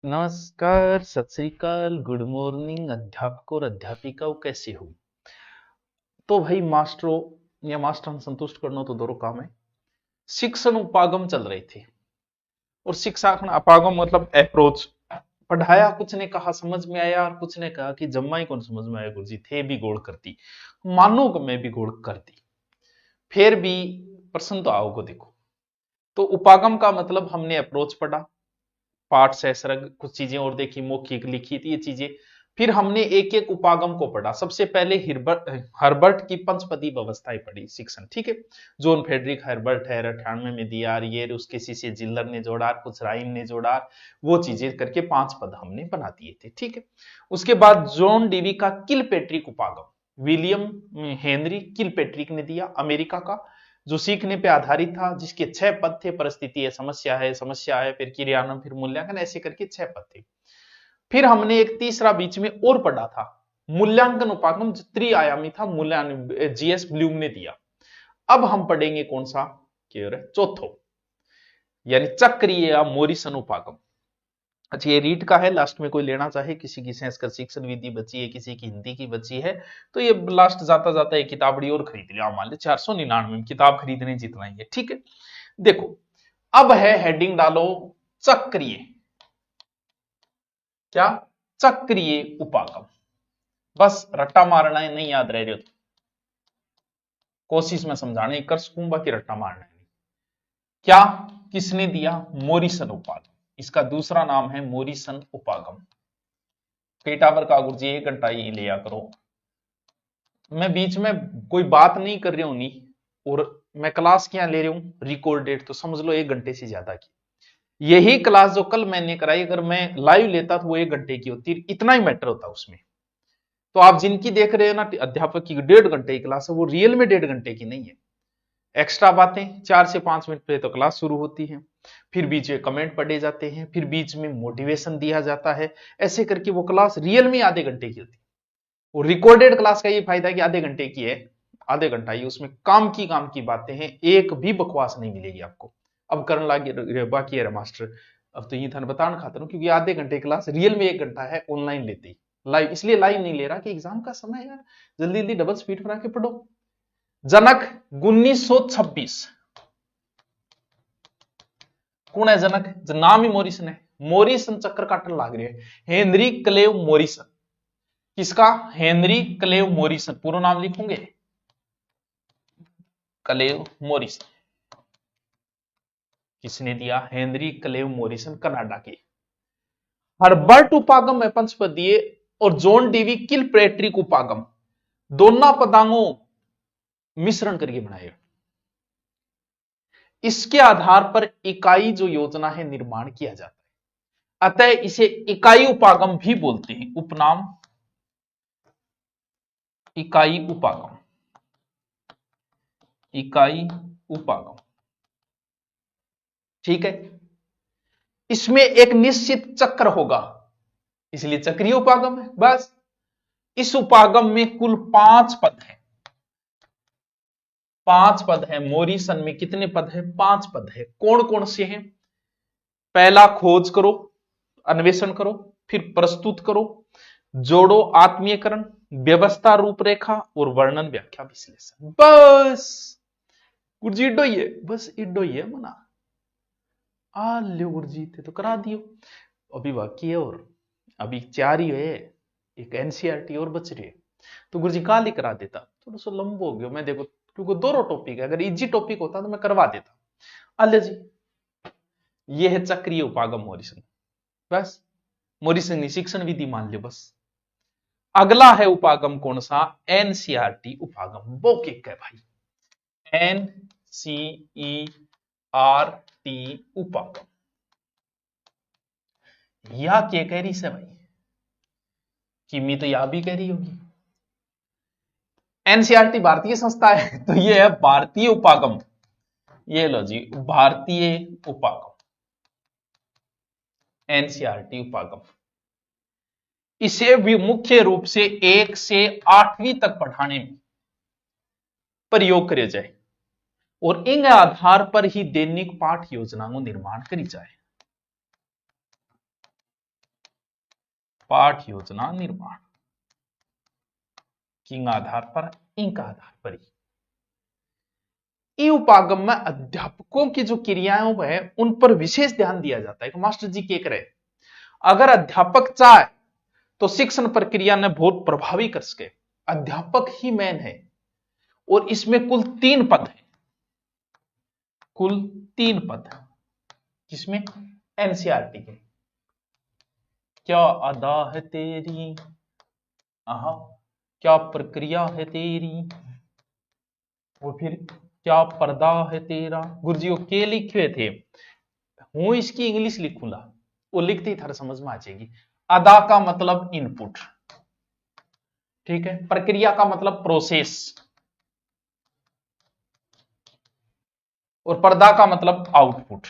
नमस्कार, सत श्री अकाल, गुड मॉर्निंग अध्यापक और अध्यापिकाओं, कैसे हो? तो भाई मास्टरों या मास्टर संतुष्ट करना तो दोनों काम है। शिक्षण उपागम चल रहे थे और शिक्षा उपागम मतलब अप्रोच। पढ़ाया कुछ ने कहा समझ में आया और कुछ ने कहा कि जम्मा ही कौन समझ में आया गुरुजी, थे भी गोड़ करती, मानो कि मैं भी गोड़ करती, फिर भी प्रश्न तो आओ को देखो। तो उपागम का मतलब हमने अप्रोच पढ़ा, पाठ सहस्रग कुछ चीजें और देखी, मौखिक लिखित ये चीजें। फिर हमने एक एक उपागम को पढ़ा। सबसे पहले हर्बर्ट की पंचपदी व्यवस्थाएं पढ़ी शिक्षण, ठीक है। जोन फेडरिक हर्बर्ट है, 98 में दिया, ये उसके शिष्य जिल्लर ने जोड़ा, कुछ राइन ने जोड़ा, वो चीजें करके 5 पद हमने बना दिए थे, ठीक है। उसके बाद जॉन डीवी का किलपेट्रिक उपागम, विलियम हेनरी किलपेट्रिक ने दिया, अमेरिका का, जो सीखने पे आधारित था, जिसके 6 पद थे। परिस्थिति है, समस्या है, फिर क्रियान्वयन, फिर मूल्यांकन, ऐसे करके 6 पद थे। फिर हमने एक तीसरा बीच में और पढ़ा था, मूल्यांकन उपागम, जो त्रिआयामी था, मूल्यांकन जीएस ब्लूम ने दिया। अब हम पढ़ेंगे कौन सा, चौथो, यानी चक्रीय या मोरिसन उपागम। अच्छा, ये रीट का है, लास्ट में कोई लेना चाहे, किसी की संस्कृत शिक्षण विधि बची है, किसी की हिंदी की बची है, तो ये लास्ट जाता जाता एक किताबड़ी और खरीद लिया, मान ली 499 किताब खरीदने जितना ही है, ठीक है। देखो, अब है हेडिंग डालो, चक्रीय, क्या, चक्रीय उपागम। बस रट्टा मारना है, नहीं याद रह रहे हो तो कोशिश में समझाने कर सकूंगा कि रट्टा मारना है। क्या, किसने दिया? मोरिसन उपागम। इसका दूसरा नाम है मोरिसन उपागम। कई टावर का गुरुजी 1 घंटा ही लिया करो, मैं बीच में कोई बात नहीं कर रहा हूं नी, और मैं क्लास क्या ले रहा हूं रिकॉर्डेड, तो समझ लो 1 घंटे से ज्यादा की। यही क्लास जो कल मैंने कराई, अगर मैं लाइव लेता तो वो 1 घंटे की होती, इतना ही मैटर होता उसमें। तो आप जिनकी देख रहे हो ना अध्यापक की 1.5 घंटे की क्लास है, वो रियल में 1.5 घंटे की नहीं है। एक्स्ट्रा बातें 4 से 5 मिनट पे तो क्लास शुरू होती है, फिर बीच में कमेंट पढ़े जाते हैं, फिर बीच में मोटिवेशन दिया जाता है, ऐसे करके वो क्लास रियल में आधे घंटे की होती है। और रिकॉर्डेड क्लास का ये फायदा है कि आधे घंटे की है, आधे घंटा ही, उसमें काम की बातें हैं, एक भी बकवास नहीं मिलेगी आपको। अब करने लगे बाकी है मास्टर, अब तो ये था बताना खाता हूं, क्योंकि आधे घंटे क्लास रियल में 1 घंटा है, ऑनलाइन लेते ही, लाइव इसलिए लाइव नहीं ले रहा कि एग्जाम का समय है यार, जल्दी जल्दी डबल स्पीड पर आके पढ़ो। जनक 1926, कौन है जनक? नाम ही मोरिसन है, मोरिसन चक्र काटन लाग रही है, हेनरी क्लेव मोरिसन। किसका? हेनरी क्लेव मोरिसन, पूरा नाम लिखोगे, क्लेव मोरिसन। किसने दिया? हेनरी क्लेव मोरिसन, कनाडा के। हर्बर्ट उपागम है पंचपदीय, और जॉन डीवी किलपेट्रिक उपागम, दोनों पदांगों मिश्रण करके बनाए। इसके आधार पर इकाई जो योजना है निर्माण किया जाता है, अतः इसे इकाई उपागम भी बोलते हैं। उपनाम इकाई उपागम, इकाई उपागम, ठीक है। इसमें एक निश्चित चक्र होगा, इसलिए चक्रीय उपागम है। बस इस उपागम में कुल 5 पद है, 5 पद है। मोरिसन में कितने पद है? 5 पद है। कौन कौन से हैं? पहला, खोज करो, अन्वेषण करो, फिर प्रस्तुत करो, जोड़ो, आत्मीयकरण, व्यवस्था, रूपरेखा, और वर्णन, व्याख्या, विश्लेषण। बस गुरुजी इड्डो ही है, बस इड्डो ही है मना। आ लो गुरुजी थे तो करा दियो, अभी बाकी है, और अभी 4 ही है, एक एनसीईआरटी और बच रही है, तो गुरुजी काल ही करा देता, थोड़ा सा लंबो हो गया। मैं देखो, क्योंकि दोनों टॉपिक है, अगर इजी टॉपिक होता तो मैं करवा देता। अल्ले जी, ये है चक्रीय उपागम मोरिसन। बस मोरिसन की शिक्षण विधि मान लो बस। अगला है उपागम कौन सा? एनसीईआरटी उपागम, मौखिक है भाई, एनसीईआरटी उपागम। यह क्या कह रही से भाई, किमी तो यह भी कह रही होगी। एनसीईआरटी भारतीय संस्था है, तो ये है भारतीय उपागम। ये लो जी, भारतीय उपागम, एनसीईआरटी उपागम। इसे भी मुख्य रूप से 1 से 8वीं तक पढ़ाने में प्रयोग करे जाए, और इन आधार पर ही दैनिक पाठ योजना को निर्माण करी जाए। पाठ योजना निर्माण, किंग आधार पर, इंक आधार पर ही। ई उपागम में अध्यापकों की जो क्रियाएं है उन पर विशेष ध्यान दिया जाता है। मास्टर जी के रहे, अगर अध्यापक चाहे तो शिक्षण प्रक्रिया ने बहुत प्रभावी कर सके। अध्यापक ही मेन है और इसमें कुल 3 पद है, कुल 3 पद। किसमें? एनसीईआरटी के। क्या अदा है तेरी, आहा, क्या प्रक्रिया है तेरी, और फिर क्या पर्दा है तेरा। गुरुजी के लिखे थे, हूं इसकी इंग्लिश लिखूंगा, वो लिखते ही थारा समझ में आ जाएगी। अदा का मतलब इनपुट, ठीक है। प्रक्रिया का मतलब प्रोसेस, और पर्दा का मतलब आउटपुट।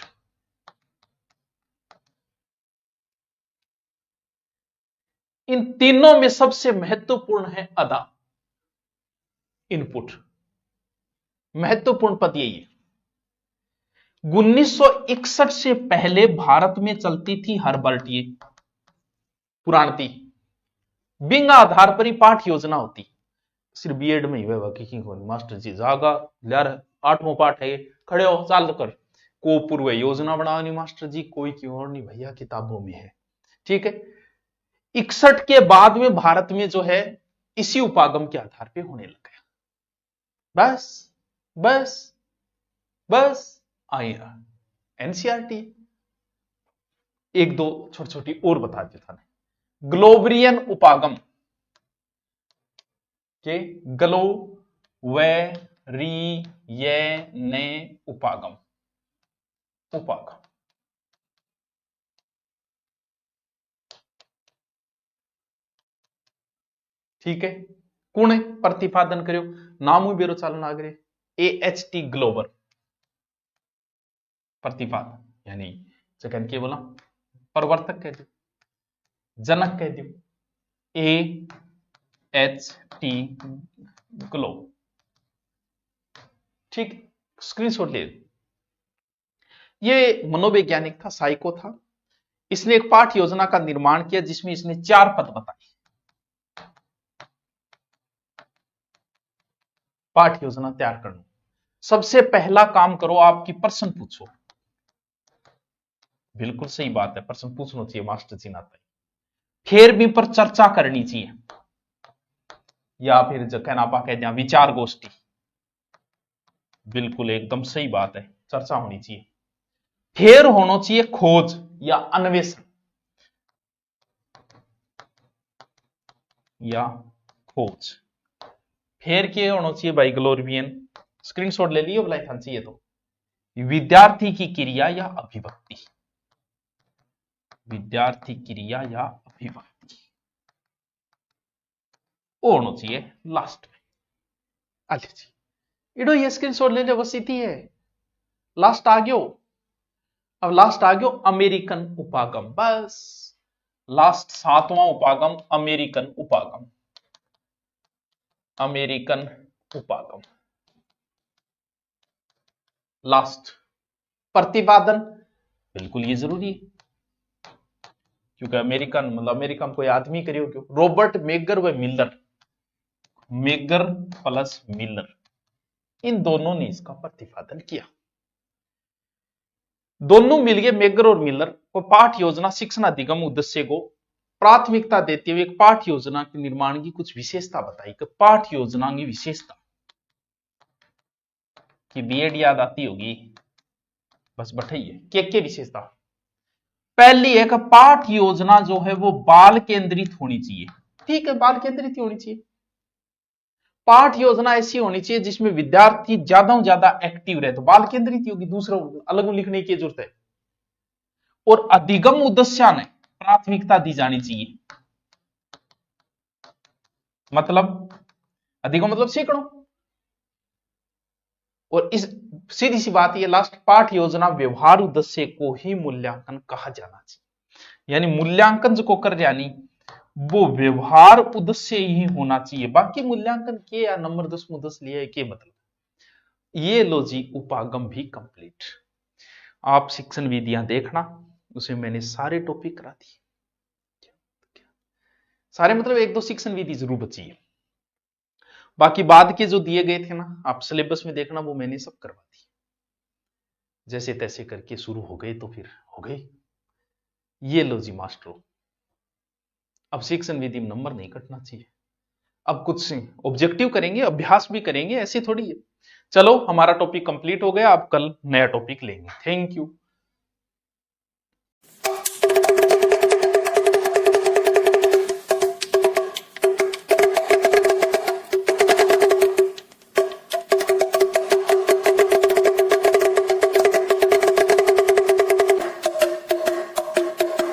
इन तीनों में सबसे महत्वपूर्ण है अदा, इनपुट। महत्वपूर्ण पद यही है। 1961 से पहले भारत में चलती थी हर्बर्ट, ये पुराणती बिंग आधार पर ही पाठ योजना होती। सिर्फ बीएड में ही वह बाकी की कौन मास्टर जी जागा यार 8वां पाठ है, खड़े हो चाल कर को पूर्व योजना बनानी मास्टर जी, कोई क्यों और नहीं भैया, किताबों में है, ठीक है। 61 के बाद में भारत में जो है इसी उपागम के आधार पे होने लग गया। बस बस बस आइए एनसीईआरटी। एक दो छोटी छोटी और बता देता है। ग्लोबरियन उपागम के ग्लो वे री ये ने उपागम, उपागम, ठीक है। कुण प्रतिपादन करो नाम बेरो चालन आगरे AHT ग्लोबर प्रतिपादन, यानी सेकंड के बोला प्रवर्तक कह दो, जनक कह दो AHT ग्लो, ठीक। स्क्रीनशॉट ले। ये मनोवैज्ञानिक था, साइको था। इसने एक पाठ योजना का निर्माण किया जिसमें इसने 4 पद बताए। पाठ योजना तैयार करना, सबसे पहला काम करो आपकी प्रश्न पूछो। बिल्कुल सही बात है, प्रश्न पूछना चाहिए मास्टर जी नाता। फिर भी पर चर्चा करनी चाहिए, या फिर जो कहना पा कह दिया विचार गोष्ठी। बिल्कुल एकदम सही बात है, चर्चा होनी चाहिए। फिर होना चाहिए खोज या अन्वेषण, या खोज। फिर क्या होना चाहिए भाई ग्लोरियन, स्क्रीनशॉट ले लियो बोला था चाहिए तो विद्यार्थी की क्रिया या अभिव्यक्ति, विद्यार्थी क्रिया या अभिव्यक्ति होना चाहिए लास्ट में। अच्छा जी इडो ये स्क्रीनशॉट ले ले, बस इतनी है। लास्ट आ गयो, अब लास्ट आ गयो अमेरिकन उपागम, बस लास्ट 7वां उपागम अमेरिकन उपागम, अमेरिकन उपागम लास्ट। प्रतिपादन बिल्कुल ये जरूरी है, क्योंकि अमेरिकन मतलब अमेरिका में कोई आदमी करियो क्यों, रॉबर्ट मेगर व मिलर, मेगर प्लस मिलर, इन दोनों ने इसका प्रतिपादन किया। दोनों मिलके मेगर और मिलर को पाठ योजना शिक्षण अधिगम उद्देश्य को प्राथमिकता देते हुए एक पाठ योजना के निर्माण की कुछ विशेषता बताई। कि पाठ योजना की विशेषता कि बीएड याद आती होगी, बस बैठाइए के विशेषता। पहली एक पाठ योजना जो है वो बाल केंद्रित होनी चाहिए, ठीक है, बाल केंद्रित ही होनी चाहिए। पाठ योजना ऐसी होनी चाहिए जिसमें विद्यार्थी ज्यादा से ज्यादा एक्टिव रहे, तो बाल केंद्रित ही होगी, दूसरा अलग लिखने की जरूरत है। और अधिगम उद्देश्य ने प्राथमिकता दी जानी चाहिए, मतलब अधिगम मतलब सीखना। और इस सीधी सी बात ये लास्ट, पाठ योजना व्यवहार उद्देश्य को ही मूल्यांकन कहा जाना चाहिए, यानी मूल्यांकन जो कर जानी वो व्यवहार उद्देश्य ही होना चाहिए। बाकी मूल्यांकन के या नंबर 10 लिया है के मतलब। ये लो जी उपागम भी कंप्लीट। आप शिक्षण विधियां देखना, उसे मैंने सारे टॉपिक करा दिए। सारे मतलब एक दो शिक्षण विधि जरूर बची है, बाकी बाद के जो दिए गए थे ना, आप सिलेबस में देखना, वो मैंने सब करवा दी, जैसे तैसे करके शुरू हो गए तो फिर हो गए। ये लो जी मास्टरों, अब शिक्षण विधि में नंबर नहीं कटना चाहिए, अब कुछ ऑब्जेक्टिव करेंगे, अभ्यास भी करेंगे, ऐसी थोड़ी है। चलो हमारा टॉपिक कंप्लीट हो गया, अब कल नया टॉपिक लेंगे। Thank you.